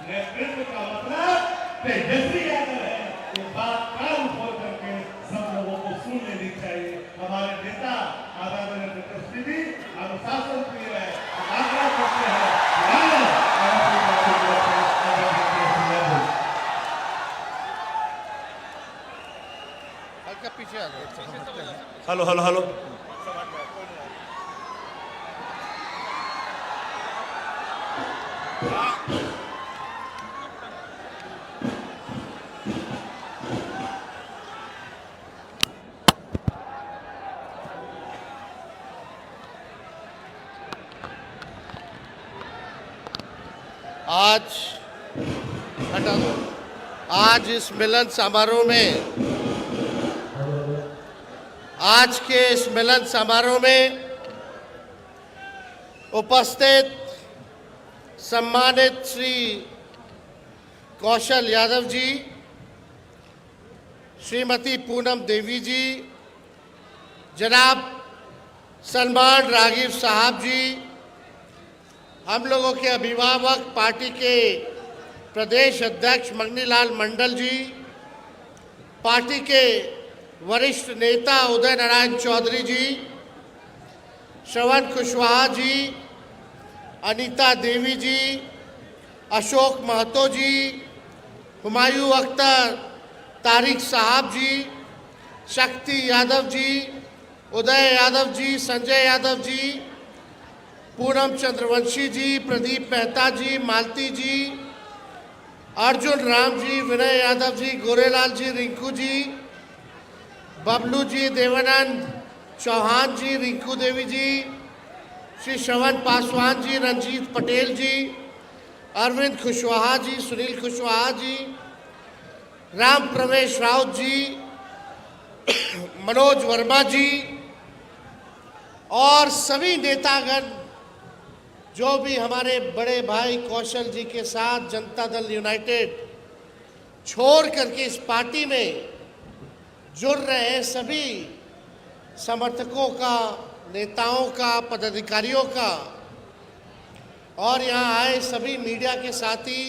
नेतृत्व का मतलब तेजस्वी यादव है। ये बात कान खोल करके सब लोगों को सुन लेनी चाहिए। हमारे नेता आदरणीय स्थिति अनुशासन प्रिय है, आग्रह करते हैं लाल और अपनी बातों को हल्का पीछे आ गए। Hello hello hello. आज इस मिलन समारोह में आज के इस मिलन समारोह में उपस्थित सम्मानित श्री कौशल यादव जी, श्रीमती पूनम देवी जी, जनाब सलमान रागिब साहब जी, हम लोगों के अभिभावक पार्टी के प्रदेश अध्यक्ष मगनीलाल मंडल जी, पार्टी के वरिष्ठ नेता उदय नारायण चौधरी जी, श्रवण कुशवाहा जी, अनीता देवी जी, अशोक महतो जी, हुमायूं अख्तर तारिक साहब जी, शक्ति यादव जी, उदय यादव जी, संजय यादव जी, पूनम चंद्रवंशी जी, प्रदीप मेहता जी, मालती जी, अर्जुन राम जी, विनय यादव जी, गोरेलाल जी, रिंकू जी, बबलू जी, देवानंद चौहान जी, रिंकू देवी जी, श्री श्रवण पासवान जी, रंजीत पटेल जी, अरविंद कुशवाहा जी, सुनील कुशवाहा जी, राम प्रवेश राउत जी, मनोज वर्मा जी और सभी नेतागण जो भी हमारे बड़े भाई कौशल जी के साथ जनता दल यूनाइटेड छोड़ करके इस पार्टी में जुड़ रहे हैं, सभी समर्थकों का, नेताओं का, पदाधिकारियों का और यहाँ आए सभी मीडिया के साथी,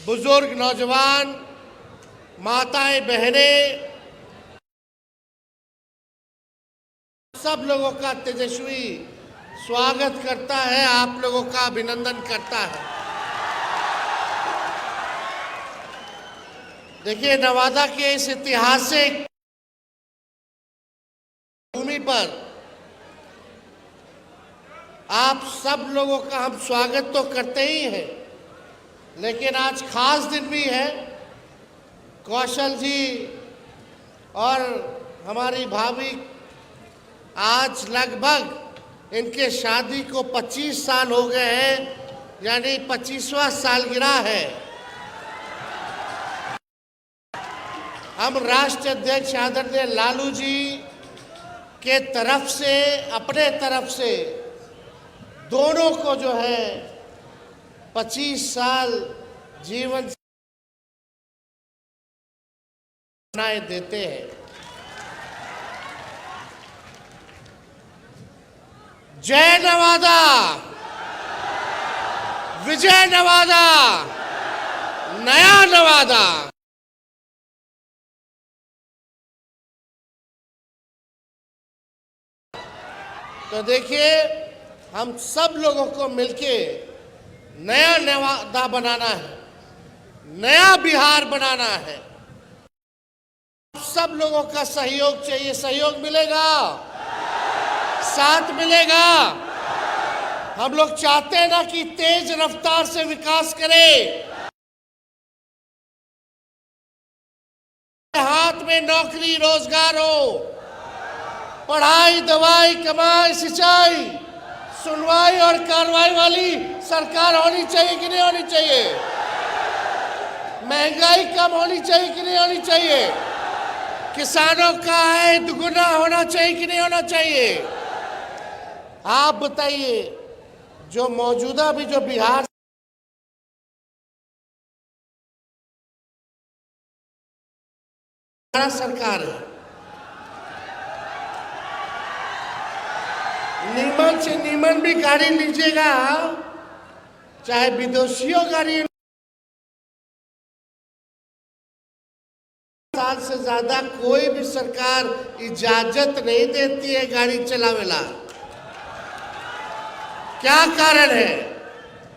बुजुर्ग, नौजवान, माताएं, बहनें, सब लोगों का तेजस्वी स्वागत करता है, आप लोगों का अभिनंदन करता है। देखिए, नवादा के इस ऐतिहासिक भूमि पर आप सब लोगों का हम स्वागत तो करते ही हैं, लेकिन आज खास दिन भी है। कौशल जी और हमारी भाभी आज लगभग इनके शादी को 25 साल हो गए हैं, यानी 25वां सालगिरह है। हम राष्ट्रीय अध्यक्ष आदरणीय लालू जी के तरफ से, अपने तरफ से दोनों को जो है 25 साल जीवन देते हैं। जय नवादा, विजय नवादा, नया नवादा। तो देखिए, हम सब लोगों को मिलके नया नवादा बनाना है, नया बिहार बनाना है। सब लोगों का सहयोग चाहिए। सहयोग मिलेगा, साथ मिलेगा। हम लोग चाहते हैं ना कि तेज रफ्तार से विकास करें, हाथ में नौकरी रोजगार हो, पढ़ाई, दवाई, कमाई, सिंचाई, सुनवाई और कार्रवाई वाली सरकार होनी चाहिए कि नहीं होनी चाहिए? महंगाई कम होनी चाहिए कि नहीं होनी चाहिए? किसानों का आय दुगुना होना चाहिए कि नहीं होना चाहिए? आप बताइए, जो मौजूदा भी जो बिहार सरकार है, नीमन से नीमन भी गाड़ी लीजिएगा, चाहे विदेशियों गाड़ी, साल से ज्यादा कोई भी सरकार इजाजत नहीं देती है गाड़ी चलावेला। क्या कारण है?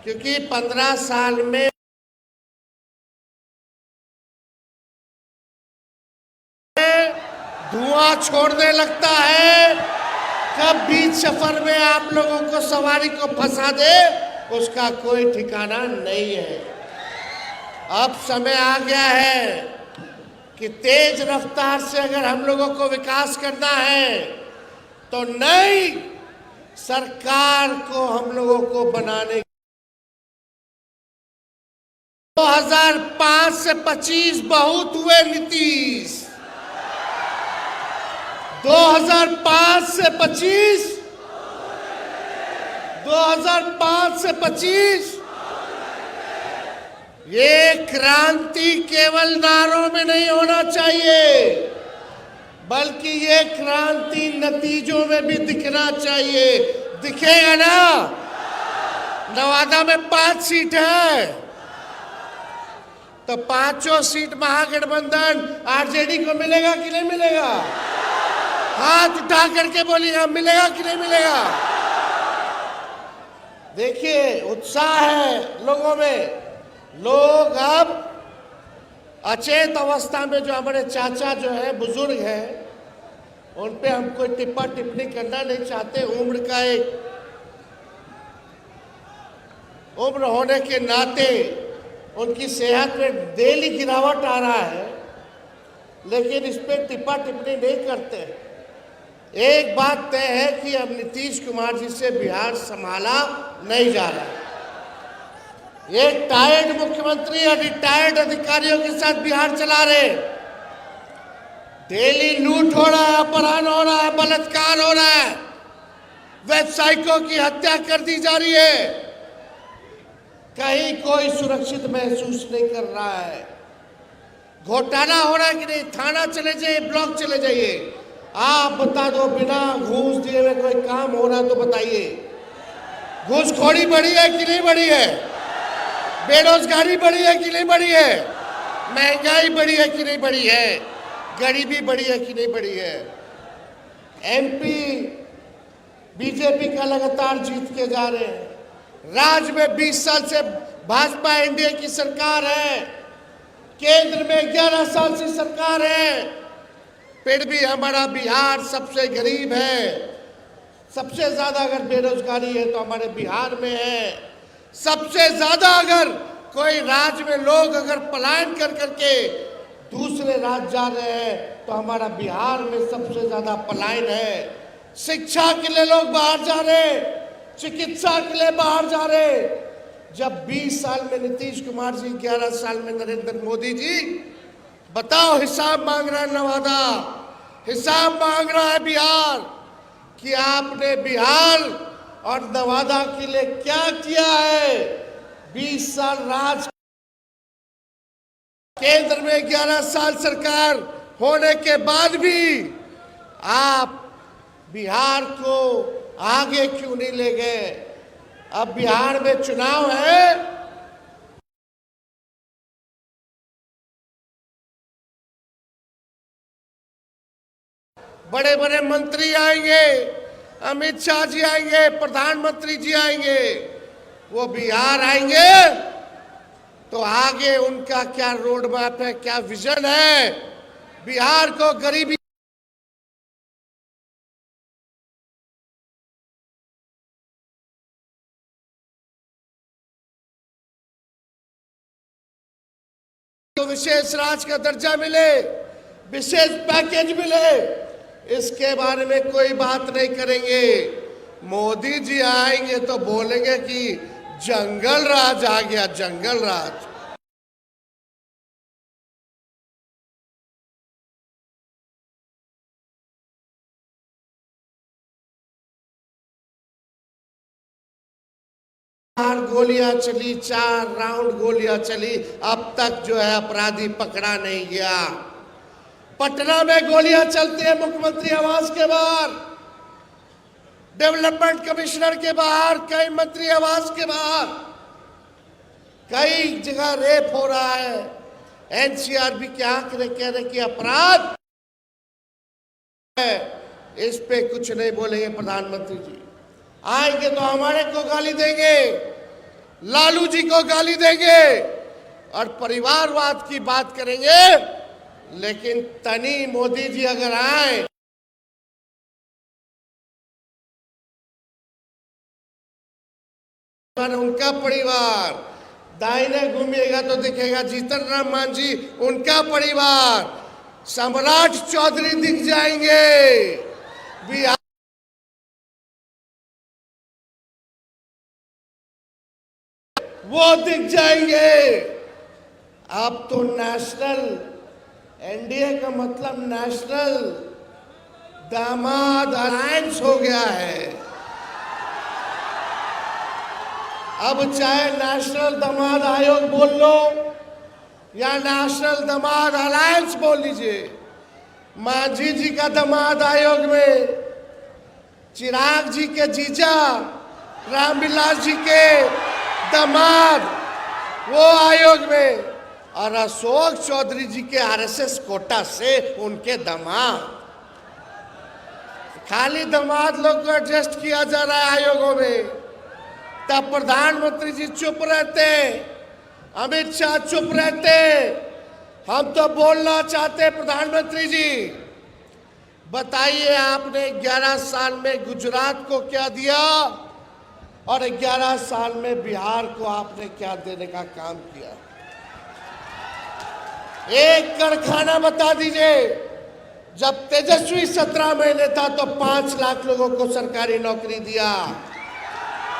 क्योंकि 15 साल में धुआं छोड़ने लगता है, कब बीच सफर में आप लोगों को सवारी को फंसा दे उसका कोई ठिकाना नहीं है। अब समय आ गया है कि तेज रफ्तार से अगर हम लोगों को विकास करना है तो नई सरकार को हम लोगों को बनाने 2005 से 25 बहुत हुए नीतीश, 2005 से 25 ये क्रांति केवल नारों में नहीं होना चाहिए, बल्कि ये क्रांति नतीजों में भी दिखना चाहिए। दिखेगा ना? नवादा में 5 सीट है तो 5 सीट महागठबंधन आरजेडी को मिलेगा कि नहीं मिलेगा? हाथ उठा करके बोलिए, मिलेगा कि नहीं मिलेगा? देखिए उत्साह है लोगों में। लोग अब अचेत अवस्था में जो हमारे चाचा जो है बुजुर्ग हैं उन पे हम कोई टिप्पा टिप्पणी करना नहीं चाहते। उम्र होने के नाते उनकी सेहत में डेली गिरावट आ रहा है, लेकिन इस पे टिप्पा टिप्पणी नहीं करते। एक बात तय है कि अब नीतीश कुमार जी से बिहार संभाला नहीं जा रहा है। ये टायर्ड मुख्यमंत्री और रिटायर्ड अधिकारियों के साथ बिहार चला रहे। डेली लूट हो रहा है, अपहरण हो रहा है, बलात्कार हो रहा है, व्यवसायिकों की हत्या कर दी जा रही है। कहीं कोई सुरक्षित महसूस नहीं कर रहा है। घोटाला हो रहा है कि नहीं? थाना चले जाइए, ब्लॉक चले जाइए, आप बता दो बिना घूस दिए हुए कोई काम हो रहा तो बताइए। घूसखोरी बढ़ी है कि नहीं बढ़ी है? बेरोजगारी बढ़ी है कि नहीं बढ़ी है? महंगाई बढ़ी है कि नहीं बढ़ी है? गरीबी बढ़ी है कि नहीं बढ़ी है? एमपी बीजेपी का लगातार जीत के जा रहे हैं। राज्य में 20 साल से भाजपा एनडीए की सरकार है, केंद्र में 11 साल से सरकार है, फिर भी हमारा बिहार सबसे गरीब है। सबसे ज्यादा अगर बेरोजगारी है तो हमारे बिहार में है। सबसे ज्यादा अगर कोई राज्य में लोग अगर पलायन कर करके दूसरे राज्य जा रहे हैं तो हमारा बिहार में सबसे ज्यादा पलायन है। शिक्षा के लिए लोग बाहर जा रहे, चिकित्सा के लिए बाहर जा रहे। जब 20 साल में नीतीश कुमार जी, 11 साल में नरेंद्र मोदी जी, बताओ हिसाब मांग रहा है नवादा, हिसाब मांग रहा है बिहार कि आपने बिहार और नवादा के लिए क्या किया है। 20 साल राज, केंद्र में 11 साल सरकार होने के बाद भी आप बिहार को आगे क्यों नहीं ले गए? अब बिहार में चुनाव है, बड़े बड़े मंत्री आएंगे, अमित शाह जी आएंगे, प्रधानमंत्री जी आएंगे, वो बिहार आएंगे तो आगे उनका क्या रोड मैप है, क्या विजन है? बिहार को गरीबी तो विशेष राज्य का दर्जा मिले, विशेष पैकेज मिले, इसके बारे में कोई बात नहीं करेंगे। मोदी जी आएंगे तो बोलेंगे कि जंगल राज आ गया, जंगल राज। गोलियां चली, 4 राउंड गोलियां चली, अब तक जो है अपराधी पकड़ा नहीं गया। पटना में गोलियां चलती है मुख्यमंत्री आवास के बाहर, डेवलपमेंट कमिश्नर के बाहर, कई मंत्री आवास के बाहर, कई जगह रेप हो रहा है। एनसीआरबी के आंकड़े कह रहे कि अपराध है, इस पे कुछ नहीं बोलेंगे प्रधानमंत्री जी। आएंगे तो हमारे को गाली देंगे, लालू जी को गाली देंगे और परिवारवाद की बात करेंगे। लेकिन तनी मोदी जी अगर आए उनका परिवार, दाहिने घूमिएगा तो दिखेगा जीतन राम मांझी, उनका परिवार, सम्राट चौधरी दिख जाएंगे, बिहार वो दिख जाएंगे। अब तो नेशनल, एनडीए का मतलब नेशनल दामाद अलायंस हो गया है। अब चाहे नेशनल दामाद आयोग बोल लो या नेशनल दामाद अलायंस बोल लीजिए, मांझी जी का दामाद आयोग में, चिराग जी के जीजा रामविलास जी के दामाद वो आयोग में, और अशोक चौधरी जी के आरएसएस कोटा से उनके दामाद। खाली दामाद लोग को एडजस्ट किया जा रहा है आयोगों में। तब प्रधानमंत्री जी चुप रहते, अमित शाह चुप रहते। हम तो बोलना चाहते प्रधानमंत्री जी, बताइए आपने 11 साल में गुजरात को क्या दिया और 11 साल में बिहार को आपने क्या देने का काम किया? एक कारखाना बता दीजिए। जब तेजस्वी 17 महीने था तो 5 लाख लोगों को सरकारी नौकरी दिया,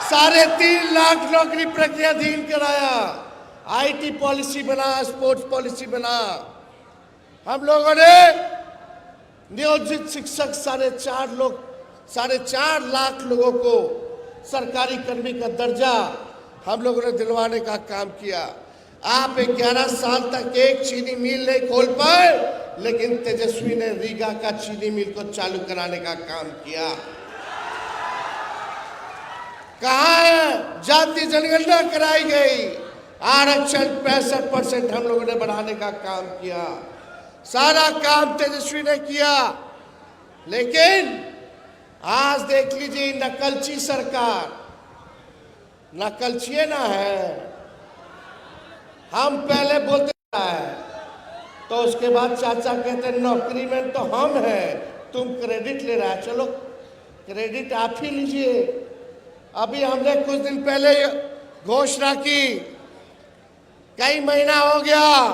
3.5 लाख नौकरी प्रक्रियाधीन कराया, आईटी पॉलिसी बना, स्पोर्ट्स पॉलिसी बना। हम लोगों ने नियोजित शिक्षक 4.5 लाख लोगों को सरकारी कर्मी का दर्जा हम लोगों ने दिलवाने का काम किया। आप 11 साल तक एक चीनी मिल नहीं खोल पाए, लेकिन तेजस्वी ने रीगा का चीनी मिल को चालू कराने का काम किया। कहाँ है जाति जनगणना कराई गई, आरक्षण 65% हम लोगों ने बढ़ाने का काम किया, सारा काम तेजस्वी ने किया। लेकिन आज देख लीजिए नकलची सरकार, नकलची ना है। हम पहले बोलते है तो उसके बाद चाचा कहते नौकरी में तो हम हैं, तुम क्रेडिट ले रहा है। चलो क्रेडिट आप ही लीजिए। अभी हमने कुछ दिन पहले घोषणा की, कई महीना हो गया,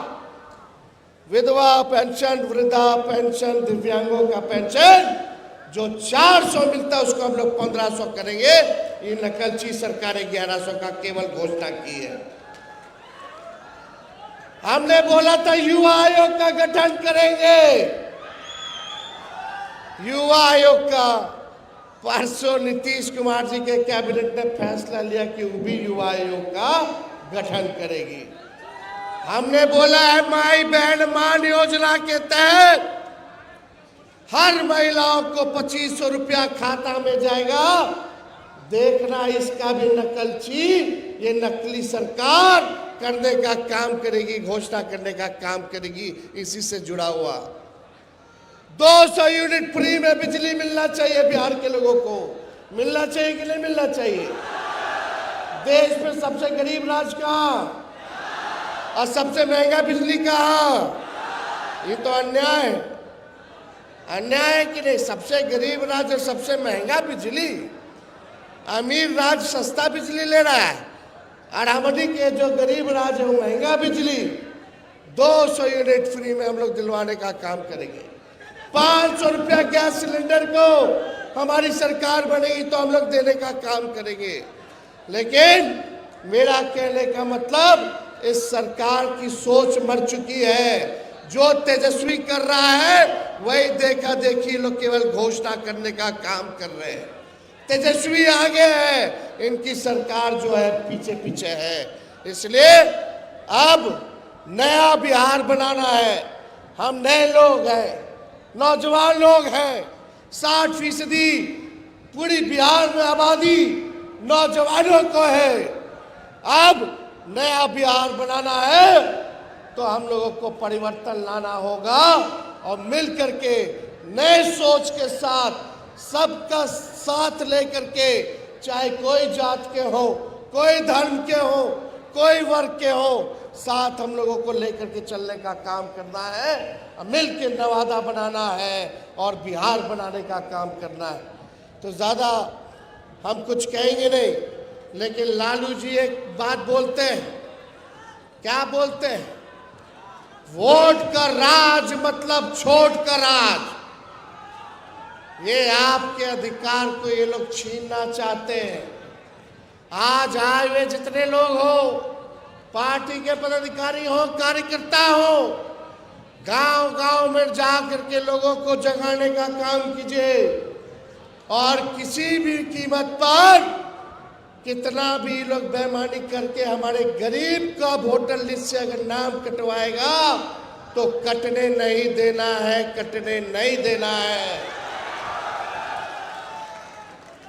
विधवा पेंशन, वृद्धा पेंशन, दिव्यांगों का पेंशन जो 400 मिलता है उसको हम लोग 1500 करेंगे। ये नकलची सरकार 1100 का केवल घोषणा की है। हमने बोला था युवा आयोग का गठन करेंगे, युवा आयोग का। परसों नीतीश कुमार जी के कैबिनेट ने फैसला लिया कि वो भी युवा आयोग का गठन करेगी। हमने बोला है माई बहन मान योजना के तहत हर महिलाओं को 2500 रुपया खाता में जाएगा। देखना इसका भी नकलची, ये नकली सरकार करने का काम करेगी, घोषणा करने का काम करेगी। इसी से जुड़ा हुआ 200 यूनिट फ्री में बिजली मिलना चाहिए बिहार के लोगों को। मिलना चाहिए कि नहीं मिलना चाहिए? देश में सबसे गरीब राज्य कहाँ और सबसे महंगा बिजली कहाँ? ये तो अन्याय है। अन्याय है कि नहीं? सबसे गरीब राज्य और सबसे महंगा बिजली, अमीर राज्य सस्ता बिजली ले रहा है और हमारी के जो गरीब राज्य है वो महंगा बिजली। 200 यूनिट फ्री में हम लोग दिलवाने का काम करेंगे। 500 रुपया गैस सिलेंडर को हमारी सरकार बनेगी तो हम लोग देने का काम करेंगे। लेकिन मेरा कहने का मतलब इस सरकार की सोच मर चुकी है। जो तेजस्वी कर रहा है वही देखा देखी लोग केवल घोषणा करने का काम कर रहे हैं। तेजस्वी आगे है, इनकी सरकार जो है पीछे पीछे है। इसलिए अब नया बिहार बनाना है। हम नए लोग हैं, नौजवान लोग हैं। 60% पूरी बिहार में आबादी नौजवानों को है। अब नया बिहार बनाना है तो हम लोगों को परिवर्तन लाना होगा और मिल करके नए सोच के साथ सबका साथ लेकर के चाहे कोई जात के हो, कोई धर्म के हो, कोई वर्ग के हो, साथ हम लोगों को लेकर के चलने का काम करना है, मिल के नवादा बनाना है और बिहार बनाने का काम करना है। तो ज़्यादा हम कुछ कहेंगे नहीं, लेकिन लालू जी एक बात बोलते हैं। क्या बोलते हैं? वोट का राज मतलब छोट का राज। ये आपके अधिकार को ये लोग छीनना चाहते हैं। आज आए हुए जितने लोग हो, पार्टी के पदाधिकारी हो, कार्यकर्ता हो, गांव गांव में जा करके लोगों को जगाने का काम कीजिए और किसी भी कीमत पर कितना भी लोग बेईमानी करके हमारे गरीब का वोटर लिस्ट से अगर नाम कटवाएगा तो कटने नहीं देना है, कटने नहीं देना है।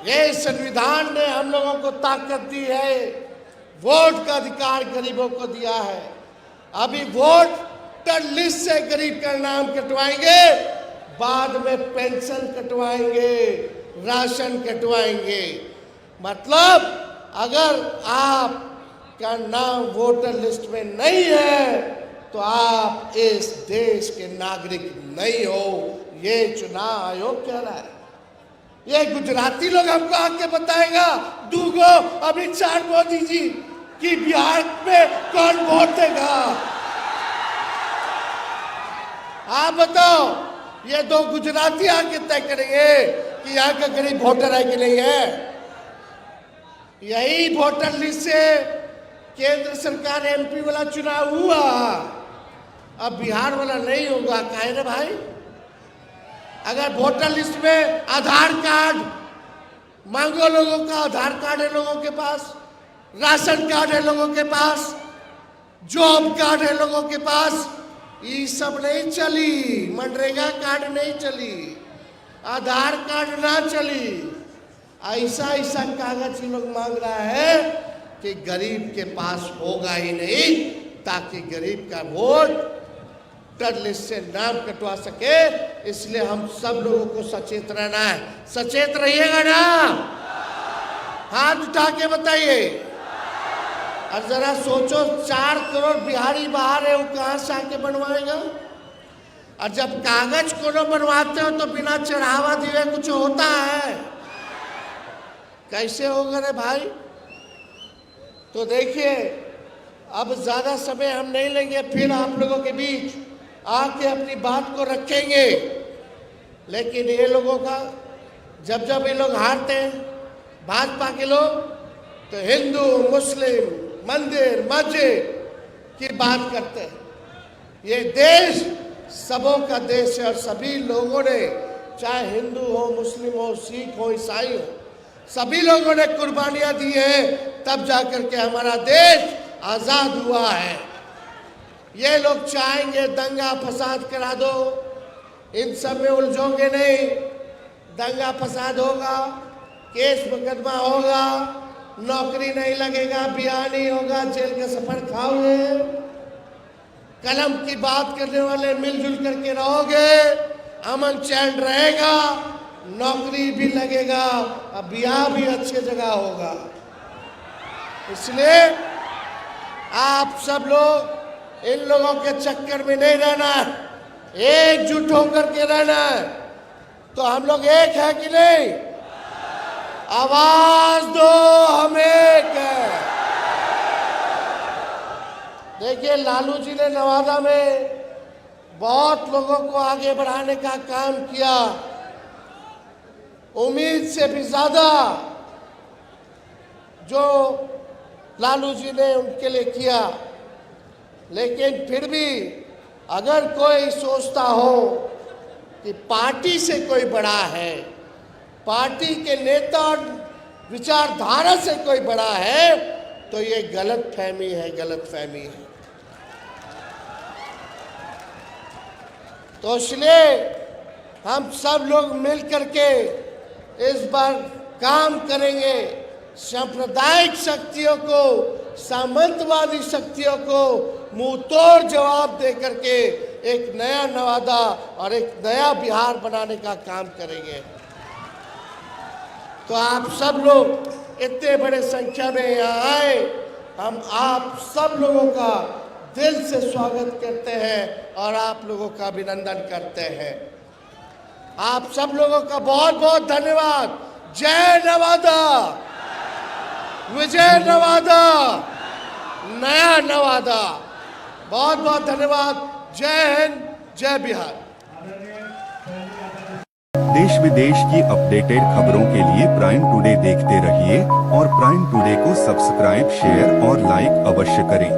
ये संविधान ने हम लोगों को ताकत दी है, वोट का अधिकार गरीबों को दिया है। अभी वोटर लिस्ट से गरीब का नाम कटवाएंगे, बाद में पेंशन कटवाएंगे, राशन कटवाएंगे। मतलब अगर आपका नाम वोटर लिस्ट में नहीं है तो आप इस देश के नागरिक नहीं हो, ये चुनाव आयोग कह रहा है। ये गुजराती लोग हमको आके बताएगा दूगो अमित शाह मोदी जी कि बिहार में कौन वोट देगा। आप बताओ, ये दो गुजराती आके तय करेंगे कि यहाँ का गरीब वोटर है कि नहीं है। यही वोटर लिस्ट से केंद्र सरकार एमपी वाला चुनाव हुआ, अब बिहार वाला नहीं होगा। काहे रे भाई? अगर वोटर लिस्ट में आधार कार्ड मांगो, लोगों का आधार कार्ड है लोगों के पास, राशन कार्ड है लोगों के पास, जॉब कार्ड है लोगों के पास, ये सब नहीं चली। मनरेगा कार्ड नहीं चली, आधार कार्ड ना चली। ऐसा ऐसा कागज ये लोग मांग रहा है कि गरीब के पास होगा ही नहीं, ताकि गरीब का वोटर लिस्ट से नाम कटवा सके। इसलिए हम सब लोगों को सचेत रहना है। सचेत रहिएगा ना? हाथ उठा के बताइए। और जरा सोचो, 4 करोड़ बिहारी बाहर है, वो कहां से आके बनवाएगा? और जब कागज को बनवाते हो तो बिना चढ़ावा दिए कुछ होता है? कैसे होगा रे भाई? तो देखिए, अब ज्यादा समय हम नहीं लेंगे, फिर आप लोगों के बीच आके अपनी बात को रखेंगे। लेकिन ये लोगों का जब ये लोग हारते हैं, भाजपा के लोग, तो हिंदू मुस्लिम मंदिर मस्जिद की बात करते हैं। ये देश सबों का देश है और सभी लोगों ने, चाहे हिंदू हो, मुस्लिम हो, सिख हो, ईसाई हो, सभी लोगों ने कुर्बानियां दी हैं, तब जाकर के हमारा देश आजाद हुआ है। ये लोग चाहेंगे दंगा फसाद करा दो, इन सब में उलझोगे नहीं। दंगा फसाद होगा, केस मुकदमा होगा, नौकरी नहीं लगेगा, ब्याह नहीं होगा, जेल का सफर खाओगे। कलम की बात करने वाले मिलजुल करके रहोगे, अमन चैन रहेगा, नौकरी भी लगेगा, अब ब्याह भी अच्छे जगह होगा। इसलिए आप सब लोग इन लोगों के चक्कर में नहीं रहना, एकजुट होकर के रहना। तो हम लोग एक है कि नहीं? आवाज दो, हम एक है। देखिए, लालू जी ने नवादा में बहुत लोगों को आगे बढ़ाने का काम किया, उम्मीद से भी ज्यादा जो लालू जी ने उनके लिए किया। लेकिन फिर भी अगर कोई सोचता हो कि पार्टी से कोई बड़ा है, पार्टी के नेता और विचारधारा से कोई बड़ा है, तो ये गलत फहमी है, गलत फहमी है। तो इसलिए हम सब लोग मिल करके इस बार काम करेंगे, सांप्रदायिक शक्तियों को, सामंतवादी शक्तियों को मुंह तोड़ जवाब दे करके एक नया नवादा और एक नया बिहार बनाने का काम करेंगे। तो आप सब लोग इतने बड़े संख्या में यहाँ आए, हम आप सब लोगों का दिल से स्वागत करते हैं और आप लोगों का अभिनंदन करते हैं। आप सब लोगों का बहुत बहुत धन्यवाद। जय नवादा, विजय नवादा, नया नवादा। बहुत बहुत धन्यवाद। जय हिंद, जय बिहार। देश विदेश की अपडेटेड खबरों के लिए प्राइम टुडे देखते रहिए और प्राइम टुडे को सब्सक्राइब, शेयर और लाइक अवश्य करें।